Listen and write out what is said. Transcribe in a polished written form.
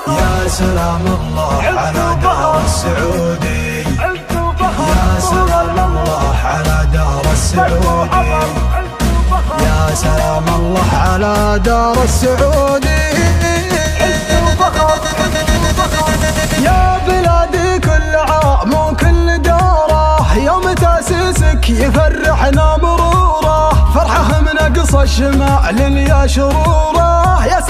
يا سلام الله على دار السعودي، يا سلام الله على دار السعودي، يا سلام الله على دار السعودي. يا بلادي كل عام وكل داره، يوم تأسيسك يفرحنا مروره، فرحه من أقصى الشمال يا شروره. يا